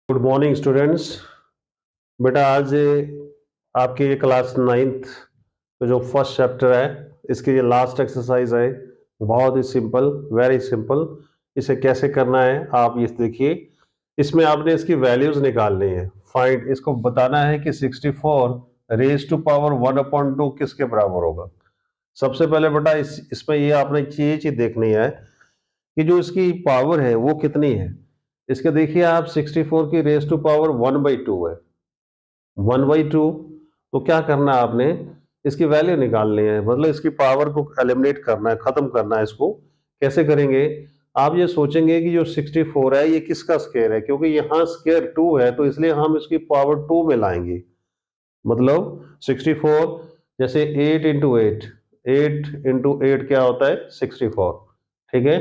Good morning students. बेटा आज आपके ये क्लास नाइन्थ का जो फर्स्ट चैप्टर है इसकी ये लास्ट एक्सरसाइज है। बहुत ही सिंपल, वेरी सिंपल। इसे कैसे करना है आप ये देखिए। इसमें आपने इसकी वैल्यूज निकालनी है। फाइंड, इसको बताना है कि 64 रेज टू पावर 1/2 किसके बराबर होगा। सबसे पहले बेटा इसमें ये आपने ये चीज देखनी है कि जो इसकी पावर है वो कितनी है। इसके देखिए आप 64 की रेज टू पावर 1/2 है। 1/2 तो क्या करना है आपने, इसकी वैल्यू निकालनी है, मतलब इसकी पावर को एलिमिनेट करना है, खत्म करना है। इसको कैसे करेंगे, आप ये सोचेंगे कि जो 64 है ये किसका स्क्वायर है, क्योंकि यहाँ स्क्वायर 2 है तो इसलिए हम इसकी पावर 2 में लाएंगे। मतलब 64 जैसे 8 इंटू 8, 8 इंटू 8 क्या होता है 64। ठीक है,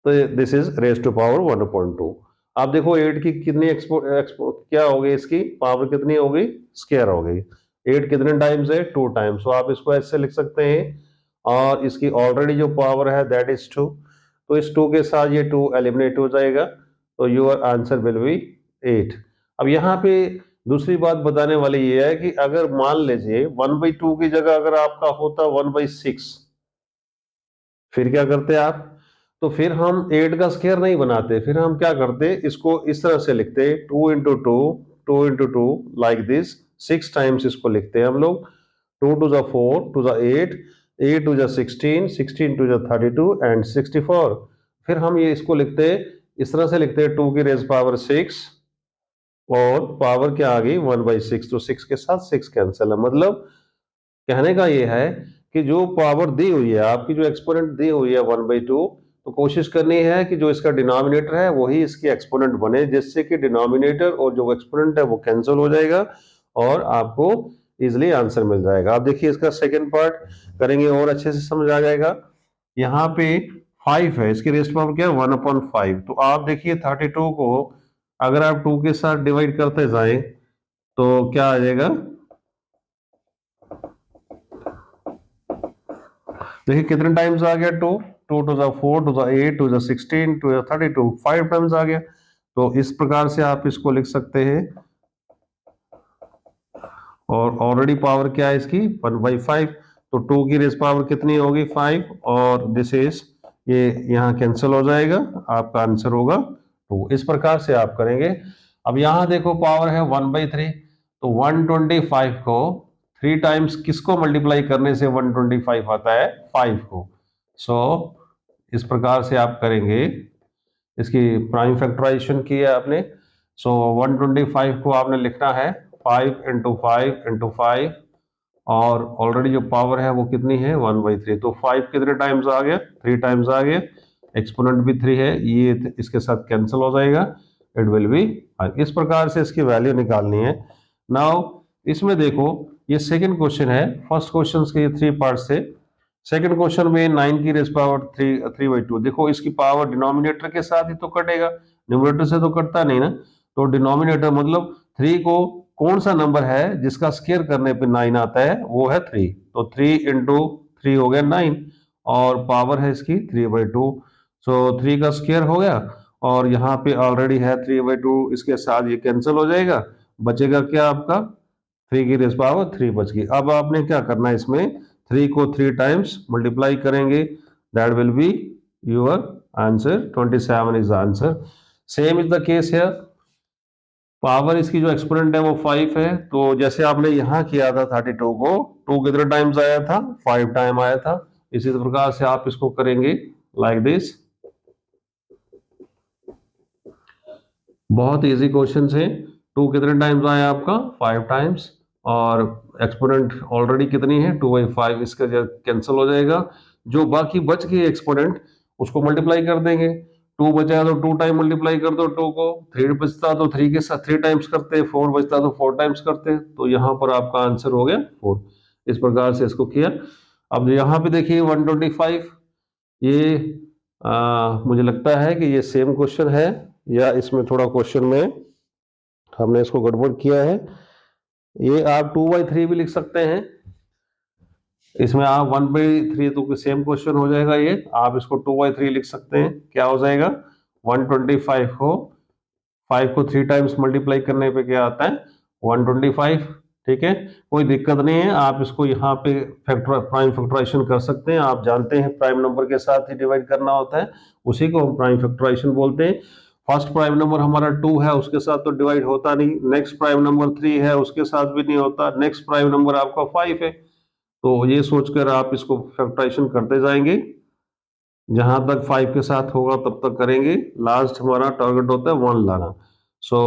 तो this is raise to power 1/2। आप देखो 8 की कितनी क्या हो गई, इसकी पावर कितनी हो गई, स्क्वायर हो गई। 8 कितने टाइम्स है, 2 टाइम्स, तो आप इसको ऐसे लिख सकते हैं। और इसकी ऑलरेडी जो पावर है दैट इज 2, तो इस 2 के साथ ये 2 एलिमिनेट हो जाएगा, तो योर आंसर विल बी 8। अब यहाँ पे दूसरी बात बताने वाली ये है कि अगर मान लीजिए 1/2 की जगह अगर आपका होता 1/6, फिर क्या करते आप, तो फिर हम 8 का स्क्वायर नहीं बनाते, फिर हम क्या करते, इसको इस तरह से लिखते 2 into two, 2 into two, like this. 6 times इसको लिखते हैं हम लोग। 2 टू ज 4 टू ज 8, 8 टू ज 16, 16 टू ज 32 एंड 64। फिर हम ये इसको लिखते इस तरह से लिखते हैं 2 की रेज पावर 6 और पावर क्या आ गई 1/6, तो 6 के साथ 6 कैंसिल है। मतलब कहने का ये है कि जो पावर दी हुई है आपकी, जो एक्सपोनेंट दी हुई है 1/2, तो कोशिश करनी है कि जो इसका डिनोमिनेटर है वही इसकी एक्सपोनेंट बने, जिससे कि डिनोमिनेटर और जो एक्सपोनेंट है वो कैंसिल हो जाएगा और आपको इजिली आंसर मिल जाएगा। आप देखिए इसका सेकंड पार्ट करेंगे और अच्छे से समझ आ जाएगा। यहाँ पे 5 है, इसकी रेस्ट पावर क्या है 1/5। तो आप देखिए 32 को अगर आप 2 के साथ डिवाइड करते जाएं तो क्या आ जाएगा, देखिए कितने टाइम्स आ गया 2, 2 to the 4 to the 8 to the 16 to the 32, 5 times आ गया। तो इस प्रकार से आप इसको लिख सकते हैं। और ऑलरेडी पावर क्या है इसकी 1/5, तो 2 की रेस पावर कितनी होगी 5, और दिस इज ये यहाँ कैंसिल हो जाएगा, आपका आंसर होगा 2। इस प्रकार से आप करेंगे। अब यहाँ देखो पावर है 1/3, तो 125 को 3 टाइम्स किसको मल्टीप्लाई करने से 125 आता है 5 को। सो इस प्रकार से आप करेंगे, इसकी प्राइम फैक्टराइजेशन की है आपने। सो 125 को आपने लिखना है 5 इंटू 5 इंटू 5, और ऑलरेडी जो पावर है वो कितनी है 1/3, तो 5 कितने टाइम्स आ गया 3 टाइम्स आ गया। एक्सपोनेंट भी 3 है, ये इसके साथ कैंसिल हो जाएगा, इट विल बी। इस प्रकार से इसकी वैल्यू निकालनी है। नाउ इसमें देखो ये सेकंड क्वेश्चन है, फर्स्ट क्वेश्चन के 3 पार्ट से। सेकंड क्वेश्चन में 9 की रेज पावर 3/2। देखो इसकी पावर डिनोमिनेटर के साथ ही तो कटेगा, न्यूमरेटर से तो कटता नहीं ना। तो डिनोमिनेटर मतलब 3 को कौन सा नंबर है जिसका स्क्वायर करने पे 9 आता है, वो है 3। तो 3 इंटू 3 हो गया 9, और पावर है इसकी 3/2। सो 3 का स्क्वायर हो गया, और यहाँ पे ऑलरेडी है 3/2, इसके साथ ये कैंसिल हो जाएगा, बचेगा क्या आपका 3 की रेज पावर 3 बच गई। अब आपने क्या करना है, इसमें 3 को 3 टाइम्स मल्टीप्लाई करेंगे, that will be your answer, 27 is the answer. Same is the case है, पावर इसकी जो एक्सपोनेंट है वो 5 है, तो जैसे आपने यहां किया था 32 को, 2 कितने टाइम्स आया था 5 टाइम आया था। इसी प्रकार से आप इसको करेंगे लाइक दिस। बहुत इजी क्वेश्चन है। 2 कितने टाइम्स आया आपका 5 टाइम्स, और एक्सपोनेंट ऑलरेडी कितनी है 2/5, इसका कैंसिल हो जाएगा। जो बाकी बच गई एक्सपोनेंट उसको मल्टीप्लाई कर देंगे। 2 बचा तो 2 टाइम मल्टीप्लाई कर दो 2 को, 3 बचता तो 3 के साथ 3 टाइम्स करते, 4 बचता तो 4 टाइम्स करते, तो यहाँ पर आपका आंसर हो गया 4। इस प्रकार से इसको किया। अब यहाँ पे देखिए 125, ये मुझे लगता है कि ये सेम क्वेश्चन है, या इसमें थोड़ा क्वेश्चन में हमने इसको गड़बड़ किया है। ये आप 2/3 भी लिख सकते हैं, इसमें आप 1/3 तो सेम क्वेश्चन हो जाएगा। ये आप इसको 2/3 लिख सकते हैं, क्या हो जाएगा 125 को 5 को 3 टाइम्स मल्टीप्लाई करने पे क्या आता है 125। ठीक है, कोई दिक्कत नहीं है, आप इसको यहाँ पे प्राइम फैक्टराइजेशन कर सकते हैं। आप जानते हैं प्राइम नंबर के साथ ही डिवाइड करना होता है, उसी को हम प्राइम फैक्टराइजेशन बोलते हैं। फर्स्ट प्राइम नंबर हमारा 2 है, उसके साथ तो डिवाइड होता नहीं। नेक्स्ट प्राइम नंबर 3 है, उसके साथ भी नहीं होता। नेक्स्ट प्राइम नंबर आपका 5 है। तो ये सोचकर आप इसको फैक्टराइजेशन करते जाएंगे, जहां तक 5 के साथ होगा तब तक करेंगे। लास्ट हमारा टारगेट होता है 1 लाना। So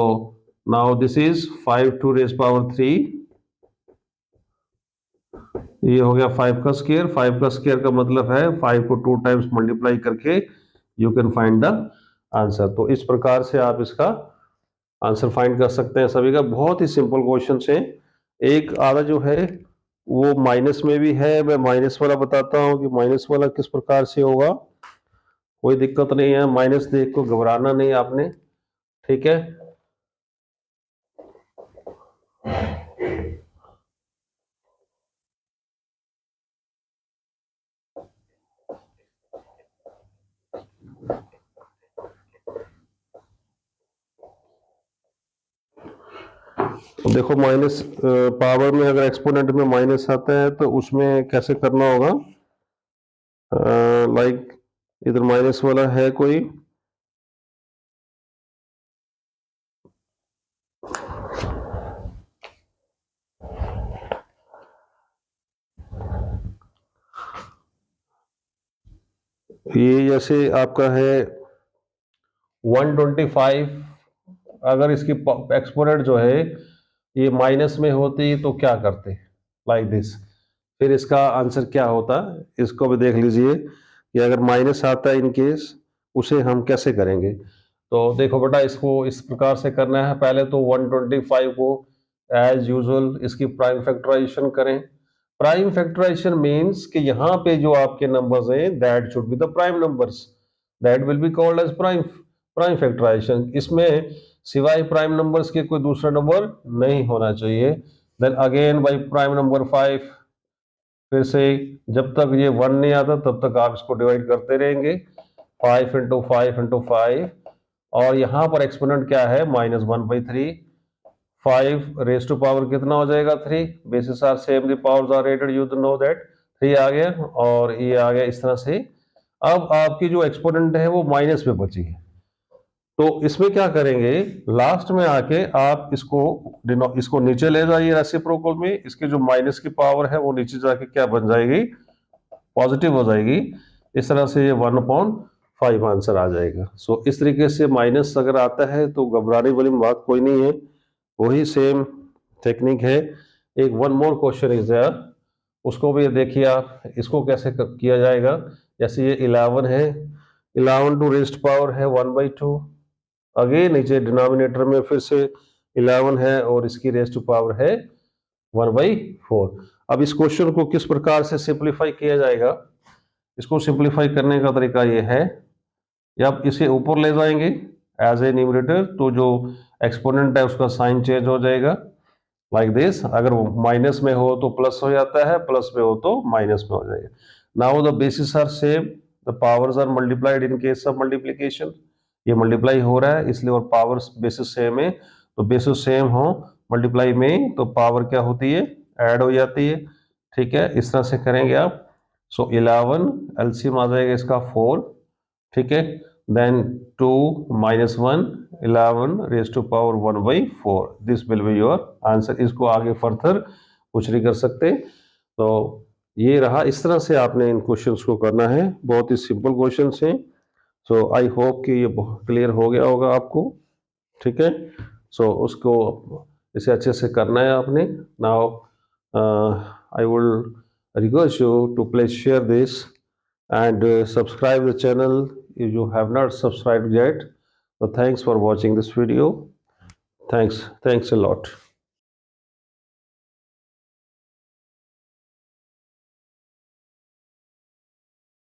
now this is 5 to raise power 3, ये हो गया 5 का स्क्वायर। 5 का स्क्वायर का मतलब है 5 को 2 टाइम्स मल्टीप्लाई करके you can find the answer. तो इस प्रकार से आप इसका आंसर फाइंड कर सकते हैं सभी का। बहुत ही सिंपल क्वेश्चन है। एक आधा जो है वो माइनस में भी है, मैं माइनस वाला बताता हूँ कि माइनस वाला किस प्रकार से होगा। कोई दिक्कत नहीं है, माइनस देख को घबराना नहीं आपने, ठीक है। तो देखो माइनस पावर में अगर एक्सपोनेंट में माइनस आता है तो उसमें कैसे करना होगा। लाइक इधर माइनस वाला है कोई, ये जैसे आपका है 125, अगर इसकी एक्सपोनेंट जो है ये माइनस में होती तो क्या करते, लाइक दिस। फिर इसका आंसर क्या होता, इसको भी देख लीजिए कि अगर माइनस आता है इन केस, उसे हम कैसे करेंगे। तो देखो बेटा, इसको इस प्रकार से करना है। पहले तो 125 को एज यूजुअल इसकी प्राइम फैक्टराइजेशन करें। प्राइम फैक्टराइजेशन मीन्स कि यहाँ पे जो आपके नंबर्स हैं that should be the prime numbers, that will be called as prime factorisation. इसमें सिवाय प्राइम नंबर्स के कोई दूसरा नंबर नहीं होना चाहिए। Then again by prime number 5, फिर से जब तक ये 1 नहीं आता तब तक आप इसको डिवाइड करते रहेंगे। 5 इंटू 5 इंटू 5, और यहाँ पर एक्सपोनेंट क्या है -1/3। 5 रेज टू पावर कितना हो जाएगा 3। Bases are same, the powers are rated, you know that. 3 आ गया और ये आ गया इस तरह से। अब आपकी जो एक्सपोनेंट है वो माइनस में बची है, तो इसमें क्या करेंगे, लास्ट में आके आप इसको नीचे ले जाइए रेसिप्रोकल में। इसके जो माइनस की पावर है वो नीचे जाके क्या बन जाएगी, पॉजिटिव हो जाएगी। इस तरह से ये 1/5 आंसर आ जाएगा। सो इस तरीके से माइनस अगर आता है तो घबराने वाली बात कोई नहीं है, वही सेम टेक्निक है। एक one more question is there, उसको भी देखिए आप, इसको कैसे किया जाएगा। जैसे ये 11 है, 11 टू रेज्ड पावर है 1/2। अगेन नीचे डिनोमिनेटर में फिर से 11 है और इसकी रेज़ टू पावर है 1/4। अब इस क्वेश्चन को किस प्रकार से सिंप्लीफाई किया जाएगा, इसको सिंप्लीफाई करने का तरीका ये है, या आप इसे ऊपर ले जाएंगे एज ए न्यूमरेटर, तो जो एक्सपोनेंट है उसका साइन चेंज हो जाएगा लाइक दिस। अगर माइनस में हो तो प्लस हो जाता है, प्लस में हो तो माइनस में हो जाएगा। Now the bases are same, the powers are multiplied in case of multiplication. ये मल्टीप्लाई हो रहा है इसलिए, और पावर बेसिस सेम है, तो बेसिस सेम हो मल्टीप्लाई में तो पावर क्या होती है, ऐड हो जाती है। ठीक है, इस तरह से करेंगे आप। सो 11 एलसीएम आ जाएगा इसका 4। ठीक है, then 2 - 1 11 raise to power 1/4, this will be your answer. इसको आगे फर्दर कुछ नहीं कर सकते। तो ये रहा, इस तरह से आपने इन क्वेश्चंस को करना है, बहुत ही सिंपल क्वेश्चंस हैं। सो आई होप कि ये बहुत क्लियर हो गया होगा आपको। ठीक है, सो उसको इसे अच्छे से करना है आपने। Now I will request you to please share this and subscribe the channel if you have not subscribed yet. So thanks for watching this video. Thanks a lot.